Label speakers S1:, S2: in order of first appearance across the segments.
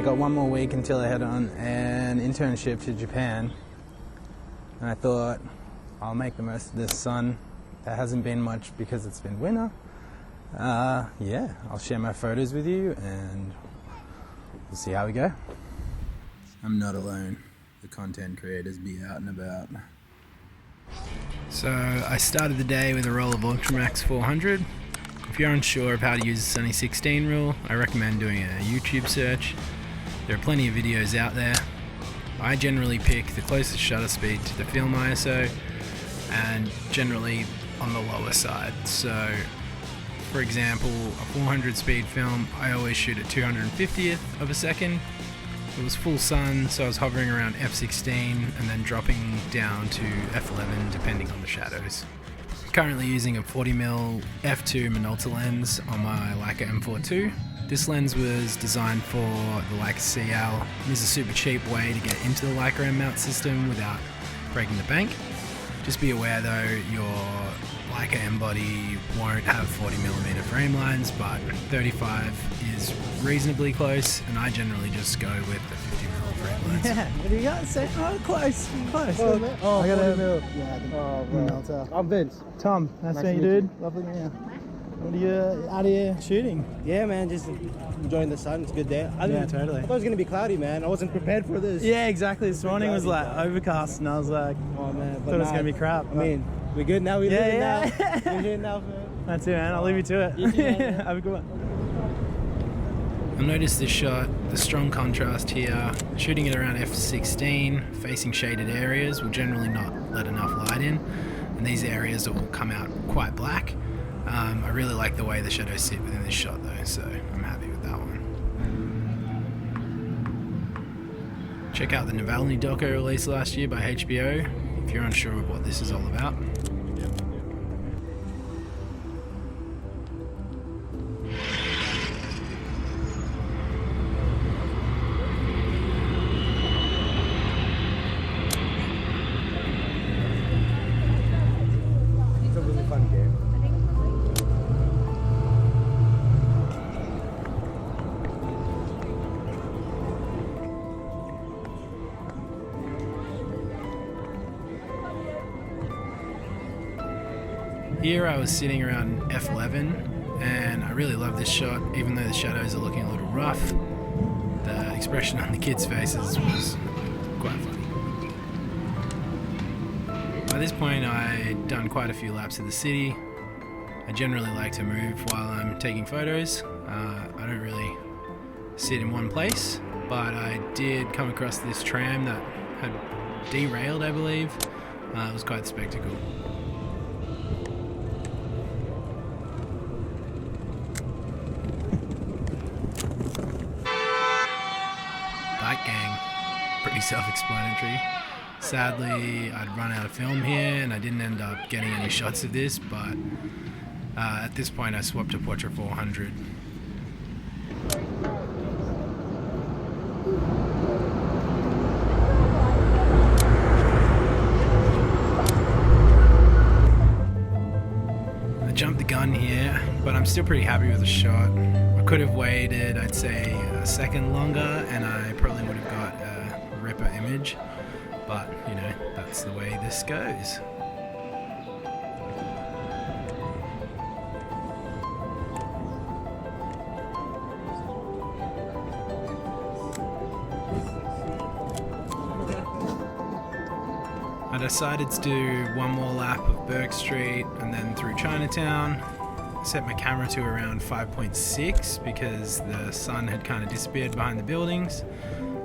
S1: got one more week until I head on an internship to Japan, and I thought I'll make the most of this sun. There hasn't been much because it's been winter. Yeah, I'll share my photos with you and we'll see how we go. I'm not alone. The content creators be out and about. So I started the day with a roll of Ultramax 400. If you're unsure of how to use the Sony 16 rule, I recommend doing a YouTube search. There are plenty of videos out there. I generally pick the closest shutter speed to the film ISO and generally on the lower side. So for example, a 400 speed film, I always shoot at 250th of a second. It was full sun, so I was hovering around f16 and then dropping down to f11 depending on the shadows. Currently using a 40mm f2 Minolta lens on my Leica M4-2. This lens was designed for the Leica CL. It is a super cheap way to get into the Leica M mount system without breaking the bank. Just be aware though, your Leica M body won't have 40mm frame lines, but 35 is reasonably close, and I generally just go with the 50mm frame lines.
S2: Yeah, what do you got? Say, oh, close.
S3: Oh,
S2: I got a
S3: mil. Yeah, I'm Vince.
S2: Tom. Nice to meet you, dude. Lovely to meet you. What are you out here shooting?
S3: Yeah, man, just enjoying the sun. It's a good day.
S2: Yeah, totally.
S3: I thought it was gonna be cloudy, man. I wasn't prepared for this.
S2: Yeah, exactly. This morning was like overcast, and I was like,
S3: Oh man,
S2: thought it was gonna be crap.
S3: I mean, we're good now. We live it
S2: yeah.
S3: now. We're here now, man.
S2: That's it, man. I'll leave you to it.
S3: You too, man.
S2: Have a good one.
S1: You'll notice this shot, the strong contrast here. Shooting it around f16, facing shaded areas will generally not let enough light in, and these areas will come out quite black. I really like the way the shadows sit within this shot though, so I'm happy with that one. Check out the Navalny doco released last year by HBO if you're unsure of what this is all about.
S3: It's a really fun game.
S1: Here I was sitting around f11 and I really love this shot, even though the shadows are looking a little rough. The expression on the kids' faces was quite funny. By this point I'd done quite a few laps of the city. I generally like to move while I'm taking photos. I don't really sit in one place, but I did come across this tram that had derailed, I believe. It was quite the spectacle. Bike gang, pretty self-explanatory. Sadly, I'd run out of film here and I didn't end up getting any shots of this, but at this point I swapped to Portra 400. I jumped the gun here, but I'm still pretty happy with the shot. I could have waited, I'd say, a second longer and I probably would have got a ripper image, but you know, that's the way this goes. I decided to do one more lap of Burke Street and then through Chinatown. Set my camera to around 5.6 because the sun had kind of disappeared behind the buildings.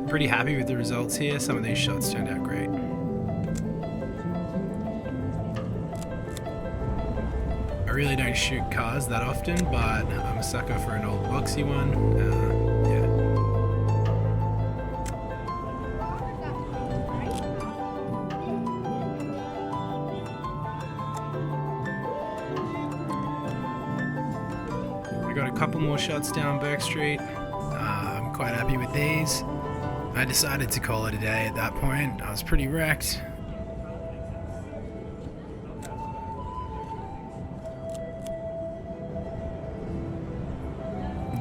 S1: Pretty happy with the results here. Some of these shots turned out great. I really don't shoot cars that often, but I'm a sucker for an old boxy one. Yeah. I got a couple more shots down Burke Street. I'm quite happy with these. I decided to call it a day at that point. I was pretty wrecked.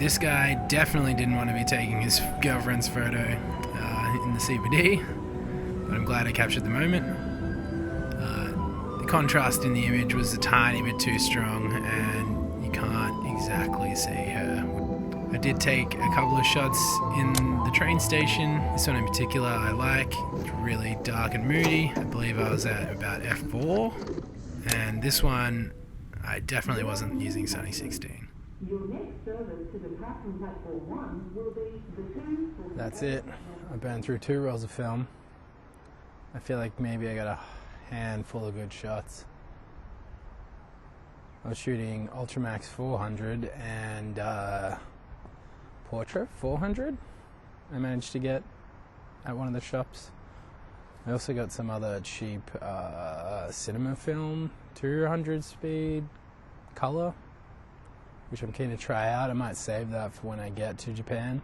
S1: This guy definitely didn't want to be taking his girlfriend's photo in the CBD, but I'm glad I captured the moment. The contrast in the image was a tiny bit too strong and you can't exactly see her. I did take a couple of shots in the train station. This one in particular I like. It's really dark and moody. I believe I was at about f4. And this one, I definitely wasn't using Sony 16. That's it. I burned through 2 rolls of film. I feel like maybe I got a handful of good shots. I was shooting Ultramax 400 and Portrait 400 I managed to get at one of the shops. I also got some other cheap cinema film 200 speed color, which I'm keen to try out. I might save that for when I get to Japan.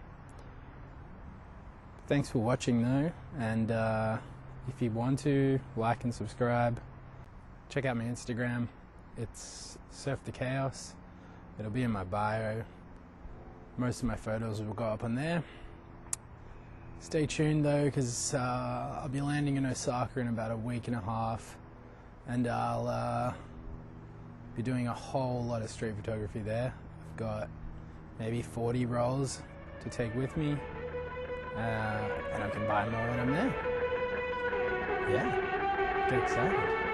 S1: Thanks for watching though, and if you want to, like and subscribe. Check out my Instagram. It's Surf the Chaos. It'll be in my bio. Most of my photos will go up on there. Stay tuned though, because I'll be landing in Osaka in about a week and a half, and I'll be doing a whole lot of street photography there. I've got maybe 40 rolls to take with me, and I can buy more when I'm there. Yeah, get excited.